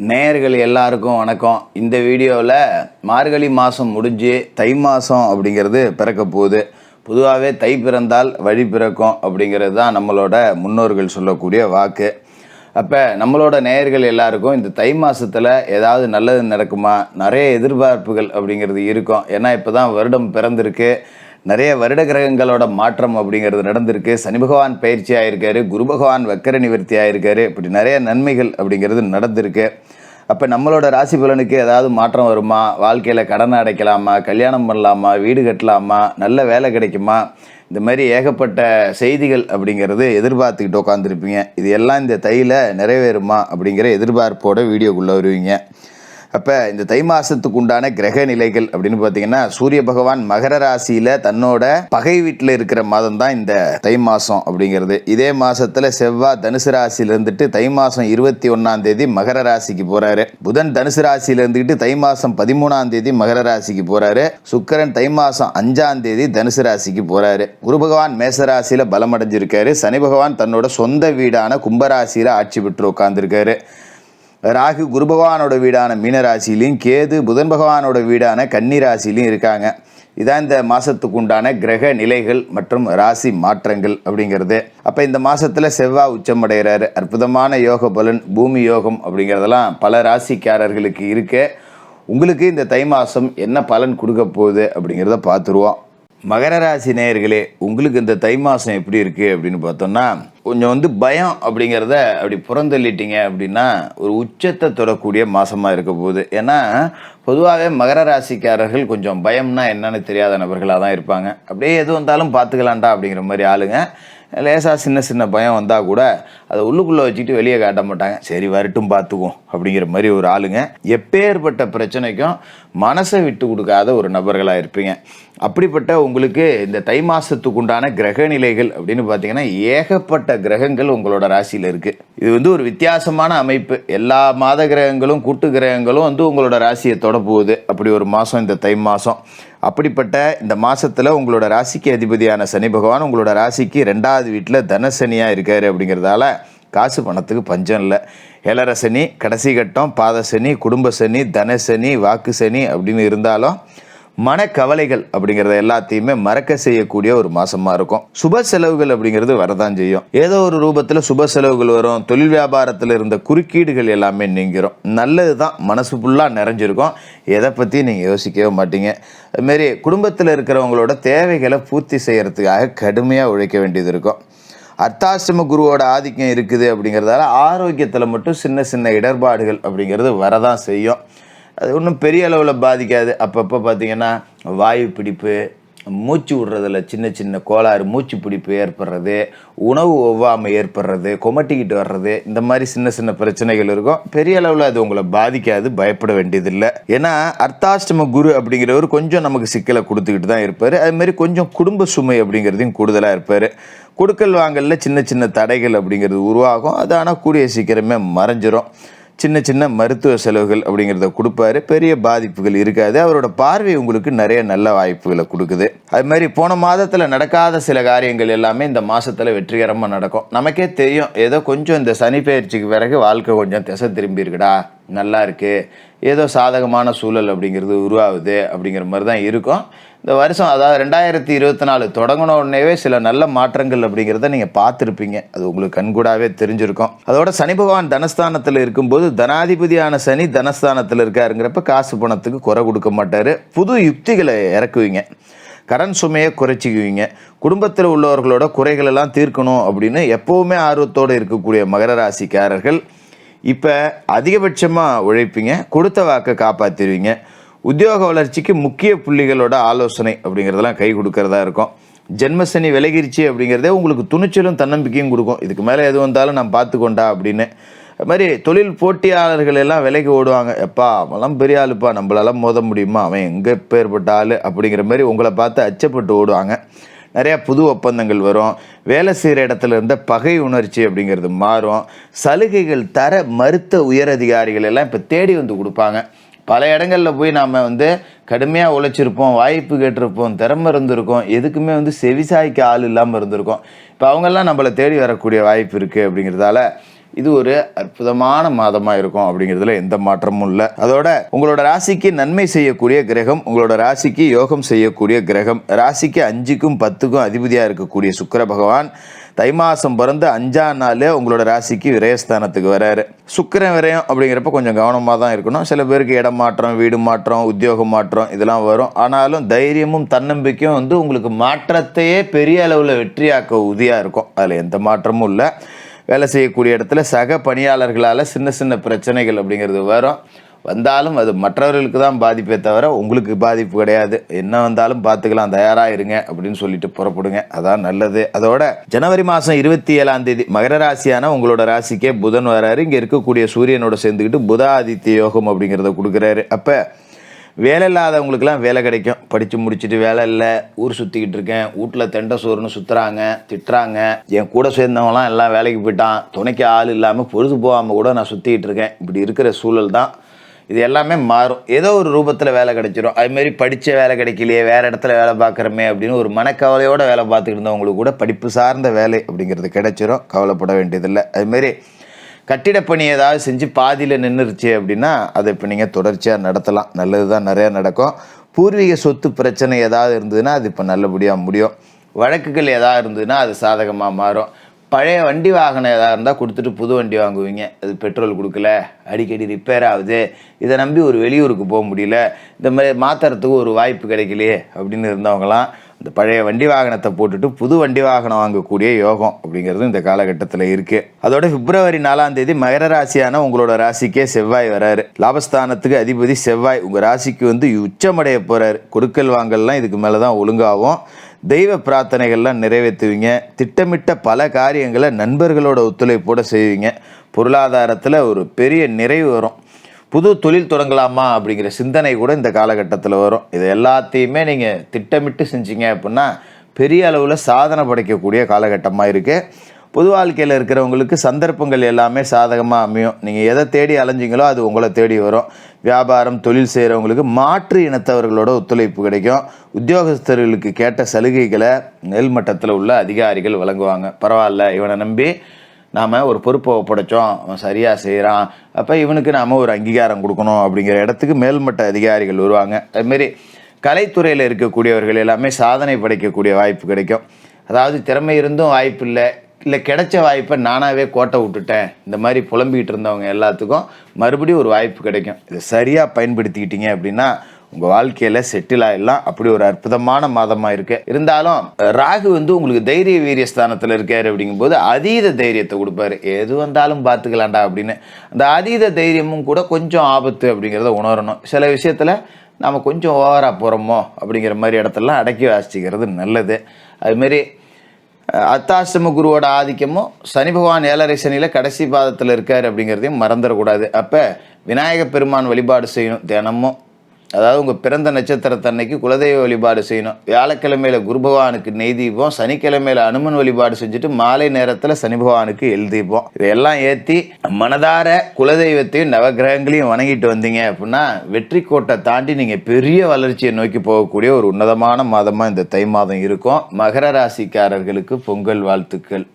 நேயர்கள் எல்லாருக்கும் வணக்கம். இந்த வீடியோவில் மார்கழி மாதம் முடிஞ்சு தை மாதம் அப்படிங்கிறது பிறக்க போகுது. பொதுவாகவே தை பிறந்தால் வழி பிறக்கும் அப்படிங்கிறது தான் நம்மளோட முன்னோர்கள் சொல்லக்கூடிய வாக்கு. அப்போ நம்மளோட நேயர்கள் எல்லாருக்கும் இந்த தை மாதத்தில் ஏதாவது நல்லது நடக்குமா, நிறைய எதிர்பார்ப்புகள் அப்படிங்கிறது இருக்கும். ஏன்னா இப்போ தான் வருடம் பிறந்திருக்கு, நிறைய வருட கிரகங்களோட மாற்றம் அப்படிங்கிறது நடந்திருக்கு. சனி பகவான் பயிற்சி ஆகிருக்காரு, குரு பகவான் வக்கர நிவர்த்தி ஆகிருக்காரு, இப்படி நிறைய நன்மைகள் அப்படிங்கிறது நடந்திருக்கு. அப்போ நம்மளோட ராசி பலனுக்கு ஏதாவது மாற்றம் வருமா, வாழ்க்கையில் கடனை அடைக்கலாமா, கல்யாணம் பண்ணலாமா, வீடு கட்டலாமா, நல்ல வேலை கிடைக்குமா, இந்த மாதிரி ஏகப்பட்ட செய்திகள் அப்படிங்கிறது எதிர்பார்த்துக்கிட்டு உட்காந்துருப்பீங்க. இது எல்லாம் இந்த தையில் நிறைவேறுமா அப்படிங்கிற எதிர்பார்ப்போட வீடியோக்குள்ளே வருவீங்க. அப்போ இந்த தை மாதத்துக்கு உண்டான கிரக நிலைகள் அப்படின்னு பார்த்தீங்கன்னா, சூரிய பகவான் மகர ராசியில் தன்னோட பகை வீட்டில் இருக்கிற மாதம் தான் இந்த தை மாதம் அப்படிங்கிறது. இதே மாதத்தில் செவ்வாய் தனுசு ராசியில் இருந்துட்டு தை மாதம் 21 மகர ராசிக்கு போகிறாரு. புதன் தனுசு ராசியில் இருந்துக்கிட்டு தை மாதம் 13 மகர ராசிக்கு போகிறாரு. சுக்கிரன் தை மாதம் 5 தனுசு ராசிக்கு போகிறாரு. குரு பகவான் மேச ராசியில் பலம் அடைஞ்சிருக்காரு. சனி பகவான் தன்னோட சொந்த வீடான கும்பராசியில் ஆட்சி பெற்று உட்காந்துருக்காரு. ராகு குரு பகவானோட வீடான மீனராசிலையும், கேது புதன் பகவானோட வீடான கன்னி ராசிலையும் இருக்காங்க. இதான் இந்த மாதத்துக்கு உண்டான கிரக நிலைகள் மற்றும் ராசி மாற்றங்கள் அப்படிங்கிறது. அப்போ இந்த மாதத்தில் செவ்வாய் உச்சம் அடைகிறாரு. அற்புதமான யோக பலன், பூமி யோகம் அப்படிங்கிறதெல்லாம் பல ராசிக்காரர்களுக்கு இருக்கு. உங்களுக்கு இந்த தை மாதம் என்ன பலன் கொடுக்க போகுது அப்படிங்கிறத பார்த்துருவோம். மகர ராசி நேயர்களே, உங்களுக்கு இந்த தை மாதம் எப்படி இருக்குது அப்படின்னு பார்த்தோம்னா, கொஞ்சம் பயம் அப்படிங்கிறத அப்படி புறந்தள்ளிட்டீங்க அப்படின்னா ஒரு உச்சத்தை தொடக்கூடிய மாதமாக இருக்க போகுது. ஏன்னா பொதுவாகவே மகர ராசிக்காரர்கள் கொஞ்சம் பயம்னா என்னன்னு தெரியாத நபர்களாக தான் இருப்பாங்க. அப்படியே எது வந்தாலும் பார்த்துக்கலான்டா அப்படிங்கிற மாதிரி ஆளுங்க. லேசாக சின்ன சின்ன பயம் வந்தால் கூட அதை உள்ளுக்குள்ளே வச்சுக்கிட்டு வெளியே காட்ட மாட்டாங்க. சரி வரட்டும் பார்த்துக்குவோம் அப்படிங்கிற மாதிரி ஒரு ஆளுங்க. எப்பேற்பட்ட பிரச்சனைக்கும் மனசை விட்டு கொடுக்காத ஒரு நபர்களாக இருப்பீங்க. அப்படிப்பட்ட உங்களுக்கு இந்த தை மாதத்துக்கு உண்டான கிரக நிலைகள் அப்படின்னு பார்த்தீங்கன்னா, ஏகப்பட்ட கிரகங்கள் உங்களோட ராசியில் இருக்குது. இது ஒரு வித்தியாசமான அமைப்பு. எல்லா மாத கிரகங்களும் கூட்டு கிரகங்களும் உங்களோட ராசியை தொட போகுது. அப்படி ஒரு மாதம் இந்த தை மாதம். அப்படிப்பட்ட இந்த மாதத்தில் உங்களோட ராசிக்கு அதிபதியான சனி பகவான் உங்களோட ராசிக்கு 2வது வீட்டில் தனசனியாக இருக்கார். அப்படிங்கிறதால காசு பணத்துக்கு பஞ்சம் இல்லை. ஏழரை சனி, கடைசி கட்டம், பாத சனி, குடும்ப சனி, தனசனி, வாக்கு சனி அப்படின்னு இருந்தாலும் மனக்கவலைகள் அப்படிங்கிறத எல்லாத்தையுமே மறக்க செய்யக்கூடிய ஒரு மாசமாக இருக்கும். சுப செலவுகள் அப்படிங்கிறது வரதான் செய்யும். ஏதோ ஒரு ரூபத்தில் சுப செலவுகள் வரும். தொழில் வியாபாரத்தில் இருந்த குறுக்கீடுகள் எல்லாமே நீங்கிரும். நல்லது தான், மனசு ஃபுல்லாக நிறைஞ்சிருக்கும். எதை பற்றி நீங்கள் யோசிக்கவே மாட்டீங்க. அதுமாரி குடும்பத்தில் இருக்கிறவங்களோட தேவைகளை பூர்த்தி செய்கிறதுக்காக கடுமையாக உழைக்க வேண்டியது இருக்கும். அர்த்தாஷ்டம குருவோட ஆதிக்கம் இருக்குது அப்படிங்கிறதால ஆரோக்கியத்தில் மட்டும் சின்ன சின்ன இடர்பாடுகள் அப்படிங்கிறது வரதான் செய்யும். அது ஒன்றும் பெரிய அளவில் பாதிக்காது. அப்பப்போ பார்த்திங்கன்னா வாயு பிடிப்பு, மூச்சு விடுறதில் சின்ன சின்ன கோளாறு, மூச்சு பிடிப்பு ஏற்படுறது, உணவு ஒவ்வாமை ஏற்படுறது, கொமட்டிக்கிட்டு வர்றது, இந்த மாதிரி சின்ன சின்ன பிரச்சனைகள் இருக்கும். பெரிய அளவில் அது உங்களை பாதிக்காது, பயப்பட வேண்டியதில்லை. ஏன்னா அர்த்தாஷ்டம குரு அப்படிங்கிறவர் கொஞ்சம் நமக்கு சிக்கலை கொடுத்துக்கிட்டு தான் இருப்பார். அதுமாரி கொஞ்சம் குடும்ப சுமை அப்படிங்கிறதையும் கூடுதலாக இருப்பார். கொடுக்கல் வாங்கல சின்ன சின்ன தடைகள் அப்படிங்கிறது உருவாகும். அது ஆனால் கூடிய சீக்கிரமே மறைஞ்சிரும். சின்ன சின்ன மருத்துவ செலவுகள் அப்படிங்கிறத கொடுப்பாரு. பெரிய பாதிப்புகள் இருக்காது. அவரோட பார்வை உங்களுக்கு நிறைய நல்ல வாய்ப்புகளை கொடுக்குது. அது மாதிரி போன மாதத்தில் நடக்காத சில காரியங்கள் எல்லாமே இந்த மாதத்தில் வெற்றிகரமாக நடக்கும். நமக்கே தெரியும், ஏதோ கொஞ்சம் இந்த சனி பயிற்சிக்கு பிறகு வாழ்க்கை கொஞ்சம் திசை திரும்பி இருக்குடா, நல்லா இருக்குது, ஏதோ சாதகமான சூழல் அப்படிங்கிறது உருவாகுது அப்படிங்கிற மாதிரி தான் இருக்கும். இந்த வருஷம், அதாவது 2024 தொடங்கின உடனேவே சில நல்ல மாற்றங்கள் அப்படிங்கிறத நீங்கள் பார்த்துருப்பீங்க. அது உங்களுக்கு கண்கூடாவே தெரிஞ்சிருக்கும். அதோட சனி பகவான் தனஸ்தானத்தில் இருக்கும்போது தனாதிபதியான சனி தனஸ்தானத்தில் இருக்காருங்கிறப்ப காசு பணத்துக்கு குறை கொடுக்க மாட்டார். புது யுக்திகளை இறக்குவீங்க, கடன் சுமையை குறைச்சிக்குவீங்க. குடும்பத்தில் உள்ளவர்களோட குறைகளெல்லாம் தீர்க்கணும் அப்படின்னு எப்போவுமே ஆர்வத்தோடு இருக்கக்கூடிய மகர ராசிக்காரர்கள் இப்போ அதிகபட்சமாக உழைப்பீங்க, கொடுத்த வாக்கை காப்பாற்றிடுவீங்க. உத்தியோக வளர்ச்சிக்கு முக்கிய புள்ளிகளோட ஆலோசனை அப்படிங்கிறதெல்லாம் கை கொடுக்கறதா இருக்கும். ஜென்மசனி விலகிருச்சு அப்படிங்கிறதே உங்களுக்கு துணிச்சலும் தன்னம்பிக்கையும் கொடுக்கும். இதுக்கு மேலே எது வந்தாலும் நான் பார்த்துக்கொண்டா அப்படின்னு. அது மாதிரி தொழில் போட்டியாளர்கள் எல்லாம் விலைக்கு ஓடுவாங்க. எப்பா அவெல்லாம் பெரிய ஆளுப்பா, நம்மளால மோத முடியுமா, அவன் எங்கே பேர்பட்ட ஆள் அப்படிங்கிற மாதிரி உங்களை பார்த்து அச்சப்பட்டு ஓடுவாங்க. நிறையா புது ஒப்பந்தங்கள் வரும். வேலை செய்கிற இடத்துல இருந்த பகை உணர்ச்சி அப்படிங்கிறது மாறும். சலுகைகள் தர மறுத்த உயர் அதிகாரிகள் எல்லாம் இப்போ தேடி வந்து கொடுப்பாங்க. பல இடங்களில் போய் நாம் வந்து கடுமையாக உழைச்சிருப்போம், வாய்ப்பு கேட்டிருப்போம், திறமை இருந்திருக்கோம், எதுக்குமே வந்து செவிசாய்க்கு ஆள் இல்லாமல் இருந்திருக்கோம். இப்போ அவங்கெல்லாம் நம்மளை தேடி வரக்கூடிய வாய்ப்பு இருக்குது. அப்படிங்கிறதால இது ஒரு அற்புதமான மாதமாக இருக்கும் அப்படிங்கிறதுல எந்த மாற்றமும் இல்லை. அதோட உங்களோட ராசிக்கு நன்மை செய்யக்கூடிய கிரகம், உங்களோட ராசிக்கு யோகம் செய்யக்கூடிய கிரகம், ராசிக்கு 5க்கும் 10க்கும் அதிபதியாக இருக்கக்கூடிய சுக்கிர பகவான் தை மாதம் பிறந்து 5ஆம் நாள் உங்களோட ராசிக்கு விரயஸ்தானத்துக்கு வராரு. சுக்கிரன் விரயம் அப்படிங்கிறப்ப கொஞ்சம் கவனமாக தான் இருக்கணும். சில பேருக்கு இடம் மாற்றம், வீடு மாற்றம், உத்தியோக மாற்றம் இதெல்லாம் வரும். ஆனாலும் தைரியமும் தன்னம்பிக்கையும் வந்து உங்களுக்கு மாற்றத்தையே பெரிய அளவில் வெற்றியாக்க உறுதியாக இருக்கும். அதில் எந்த மாற்றமும் இல்லை. வேலை செய்யக்கூடிய இடத்துல சக பணியாளர்களால் சின்ன சின்ன பிரச்சனைகள் அப்படிங்கிறது வந்தாலும் அது மற்றவர்களுக்கு தான் பாதிப்பே தவிர உங்களுக்கு பாதிப்பு கிடையாது. என்ன வந்தாலும் பார்த்துக்கலாம், தயாராக இருங்க அப்படின்னு சொல்லிட்டு புறப்படுங்க, அதான் நல்லது. அதோட ஜனவரி மாதம் 27ஆம் தேதி மகர ராசியான உங்களோட ராசிக்கே புதன் வராரு. இங்கே இருக்கக்கூடிய சூரியனோட சேர்ந்துக்கிட்டு புத ஆதித்ய யோகம் அப்படிங்கிறத கொடுக்குறாரு. அப்போ வேலை இல்லாதவங்களுக்கெல்லாம் வேலை கிடைக்கும். படித்து முடிச்சுட்டு வேலை இல்லை, ஊர் சுற்றிக்கிட்டு இருக்கேன், வீட்டில் தெண்டை சோறுன்னு சுற்றுறாங்க, திட்டுறாங்க, என் கூட சேர்ந்தவங்களாம் எல்லாம் வேலைக்கு போயிட்டான், துணைக்கு ஆள் இல்லாமல் பொழுது போகாமல் கூட நான் சுற்றிக்கிட்டு இருக்கேன். இப்படி இருக்கிற சூழல் தான். இது எல்லாமே மாறும். ஏதோ ஒரு ரூபத்தில் வேலை கிடைச்சிடும். அதுமாரி படித்த வேலை கிடைக்கலையே, வேறு இடத்துல வேலை பார்க்குறமே அப்படின்னு ஒரு மனக்கவலையோடு வேலை பார்த்துக்கிட்டு இருந்தவங்களுக்கு கூட படிப்பு சார்ந்த வேலை அப்படிங்கிறது கிடைச்சிடும். கவலைப்பட வேண்டியதில்லை. அதுமாரி கட்டிடப்பணி ஏதாவது செஞ்சு பாதியில் நின்றுருச்சு அப்படின்னா அதை இப்போ நீங்கள் தொடர்ச்சியாக நடத்தலாம். நல்லது தான் நிறையா நடக்கும். பூர்வீக சொத்து பிரச்சனை ஏதாவது இருந்ததுன்னா அது இப்போ நல்லபடியாக முடியும். வழக்குகள் ஏதாவது இருந்ததுன்னா அது சாதகமாக மாறும். பழைய வண்டி வாகனம் எதாவது இருந்தால் கொடுத்துட்டு புது வண்டி வாங்குவீங்க. அது பெட்ரோல் கொடுக்கல, அடிக்கடி ரிப்பேர் ஆகுது, இதை நம்பி ஒரு வெளியூருக்கு போக முடியல, இந்த மாதிரி மாற்றுறதுக்கு ஒரு வாய்ப்பு கிடைக்கலையே அப்படின்னு இருந்தவங்களாம் இந்த பழைய வண்டி வாகனத்தை போட்டுட்டு புது வண்டி வாகனம் வாங்கக்கூடிய யோகம் அப்படிங்கிறது இந்த காலகட்டத்தில் இருக்குது. அதோட பிப்ரவரி 4ஆம் தேதி மகர ராசியான உங்களோட ராசிக்கே செவ்வாய் வராரு. லாபஸ்தானத்துக்கு அதிபதி செவ்வாய் உங்கள் ராசிக்கு வந்து உச்சமடைய போகிறாரு. கொடுக்கல் வாங்கல்லாம் இதுக்கு மேலே தான் ஒழுங்காகும். தெய்வ பிரார்த்தனைகள்லாம் நிறைவேற்றுவீங்க. திட்டமிட்ட பல காரியங்களை நண்பர்களோட ஒத்துழைப்போடு செய்வீங்க. பொருளாதாரத்தில் ஒரு பெரிய நிறைவு வரும். புது தொழில் தொடங்கலாமா அப்படிங்கிற சிந்தனை கூட இந்த காலகட்டத்தில் வரும். இது எல்லாத்தையுமே நீங்கள் திட்டமிட்டு செஞ்சீங்க அப்படின்னா பெரிய அளவில் சாதனை படைக்கக்கூடிய காலகட்டமாக இருக்குது. பொது வாழ்க்கையில் இருக்கிறவங்களுக்கு சந்தர்ப்பங்கள் எல்லாமே சாதகமாக அமையும். நீங்கள் எதை தேடி அலைஞ்சிங்களோ அது உங்களை தேடி வரும். வியாபாரம் தொழில் செய்கிறவங்களுக்கு மாற்று இனத்தவர்களோட ஒத்துழைப்பு கிடைக்கும். உத்தியோகஸ்தர்களுக்கு கேட்ட சலுகைகளை மேல்மட்டத்தில் உள்ள அதிகாரிகள் வழங்குவாங்க. பரவாயில்ல, இவனை நம்பி நாம் ஒரு பொறுப்பை ஒப்படைச்சோம், அவன் சரியாக செய்கிறான், அப்போ இவனுக்கு நாம் ஒரு அங்கீகாரம் கொடுக்கணும் அப்படிங்கிற இடத்துக்கு மேல்மட்ட அதிகாரிகள் வருவாங்க. அதுமாரி கலைத்துறையில் இருக்கக்கூடியவர்கள் எல்லாமே சாதனை படைக்கக்கூடிய வாய்ப்பு கிடைக்கும். அதாவது திறமை இருந்தும் வாய்ப்பு இல்லை கிடைச்ச வாய்ப்பை நானாகவே கோட்டை விட்டுட்டேன், இந்த மாதிரி புலம்பிக்கிட்டு இருந்தவங்க எல்லாத்துக்கும் மறுபடியும் ஒரு வாய்ப்பு கிடைக்கும். இதை சரியாக பயன்படுத்திக்கிட்டீங்க அப்படின்னா உங்கள் வாழ்க்கையில் செட்டில் ஆகிடலாம். அப்படி ஒரு அற்புதமான மாதமாக இருக்குது. இருந்தாலும் ராகு வந்து உங்களுக்கு தைரிய வீரிய ஸ்தானத்தில் இருக்கார். அப்படிங்கும்போது அதீத தைரியத்தை கொடுப்பாரு. எது வந்தாலும் பார்த்துக்கலாண்டா அப்படின்னு. அந்த அதீத தைரியமும் கூட கொஞ்சம் ஆபத்து அப்படிங்கிறத உணரணும். சில விஷயத்தில் நாம் கொஞ்சம் ஓவராக போகிறோமோ அப்படிங்கிற மாதிரி இடத்தெல்லாம் அடக்கி வாசிக்கிறது நல்லது. அதுமாரி அர்த்தாஷ்டம குருவோட ஆதிக்கமும் சனி பகவான் 7.5 சனியில் கடைசி பாதத்தில் இருக்கார் அப்படிங்கிறதையும் மறந்துடக்கூடாது. அப்போ விநாயக பெருமான் வழிபாடு செய்யணும் தினமும். அதாவது உங்கள் பிறந்த நட்சத்திரத்தன்னைக்கு குலதெய்வ வழிபாடு செய்யணும். வியாழக்கிழமையில் குரு பகவானுக்கு நெய் தீபம், சனிக்கிழமையில் அனுமன் வழிபாடு செஞ்சுட்டு மாலை நேரத்தில் சனி பகவானுக்கு எல் தீபம், இதையெல்லாம் ஏற்றி மனதார குலதெய்வத்தையும் நவகிரகங்களையும் வணங்கிட்டு வந்தீங்க அப்படின்னா வெற்றி கோட்டை தாண்டி நீங்கள் பெரிய வளர்ச்சியை நோக்கி போகக்கூடிய ஒரு உன்னதமான மாதமாக இந்த தை மாதம் இருக்கும். மகர ராசிக்காரர்களுக்கு பொங்கல் வாழ்த்துக்கள்.